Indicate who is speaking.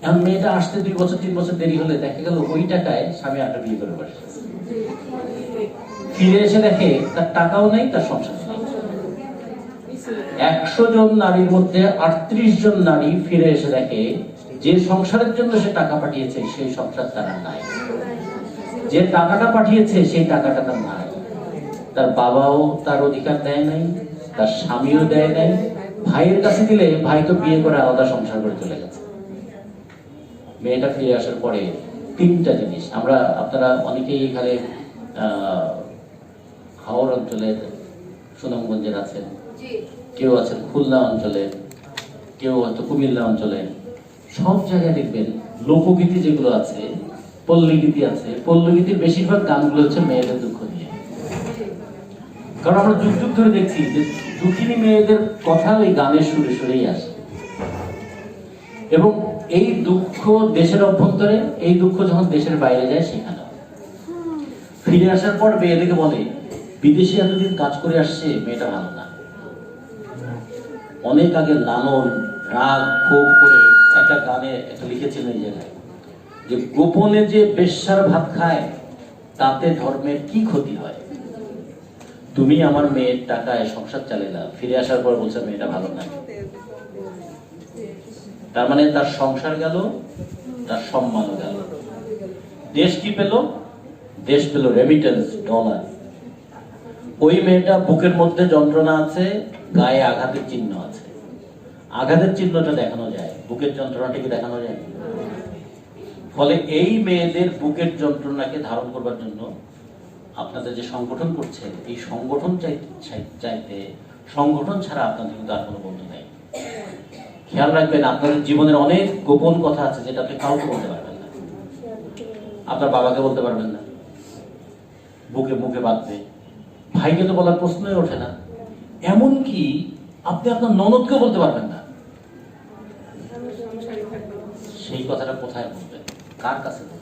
Speaker 1: এখন মেয়েটা আসতে 2 বছর 3 বছর দেরি হলে দেখা গেল ওই টাকায় স্বামী আরেকটা বিয়ে করে বসে। ফিরে এসে দেখে তার টাকাও নেই, তার সংসার নেই। 100 জন নারীর মধ্যে 38 জন নারী ফিরে এসে দেখে যে সংসারের জন্য সে টাকা পাঠিয়েছে সেই সংসার তার আর নাই। যে টাকাটা পাঠিয়েছে সেই টাকাটা তার নাই। তার বাবাও তার অধিকার দেয় নাই, তার স্বামীও দেয় নাই। ভাইয়ের কাছে দিলে ভাই তো বিয়ে করে আলাদা সংসার করে চলে গেছে। মেয়েটা ফিরে আসার পরে 3টা জিনিস আমরা, আপনারা অনেকেই এখানে হাওড় অঞ্চলের, সুনামগঞ্জের আছেন, কেউ আছেন খুলনা অঞ্চলের, কেউ হয়তো কুমিল্লা অঞ্চলের। সব জায়গায় দেখবেন লোকগীতি যেগুলো আছে, পল্লীগীতি আছে, পল্লীগীতির বেশিরভাগ গানগুলো হচ্ছে মেয়েদের দুঃখ নিয়ে। কারণ আমরা যুগ যুগ ধরে দেখছি যে দুঃখিনী মেয়েদের কথা ওই গানের সুরে সুরেই আসে। এবং এই দুঃখ দেশের অভ্যন্তরে, এই দুঃখ যখন দেশের বাইরে যায় সেখানে ফিরে আসার পর মেয়েদেরকে বলে বিদেশে এতদিন কাজ করে আসছে, মেয়েটা ভালো না। অনেক আগে লালন রাগ ক্ষোভ করে একটা গানে একটা লিখেছিলেন এই জায়গায় যে গোপনে যে বেশ্যার ভাত খায় তাতে ধর্মের কি ক্ষতি হয়। তুমি আমার মেয়ের টাকায় সংসার চালিয়ে দাও, ফিরে আসার পর বলছে মেয়েটা ভালো না। তার মানে তার সংসার গেল, তার সম্মানও গেল। দেশ কি পেল? দেশ পেল রেমিটেন্স, ডলার। ওই মেয়েটা বুকের মধ্যে যন্ত্রণা আছে, গায়ে আঘাতের চিহ্ন আছে। আঘাতের চিহ্নটা দেখানো যায়, বুকের যন্ত্রণাটা কি দেখানো যায়? ফলে এই মেয়েদের বুকের যন্ত্রণাকে ধারণ করবার জন্য আপনাদের যে সংগঠন করছেন, এই সংগঠন চাইতে সংগঠন ছাড়া আপনাদের কিন্তু আর কোনো বন্ধু নেই। খেয়াল রাখবেন, আপনাদের জীবনের অনেক গোপন কথা আছে যেটা আপনি কাউকে বলতে পারবেন না। আপনার বাবাকে বলতে পারবেন না, বুকে মুখে বাঁধবে। ভাইকে তো বলার প্রশ্নই ওঠে না। এমনকি আপনি আপনার ননদকেও বলতে পারবেন না। সেই কথাটা কোথায় বলবেন, কার কাছে বলবেন?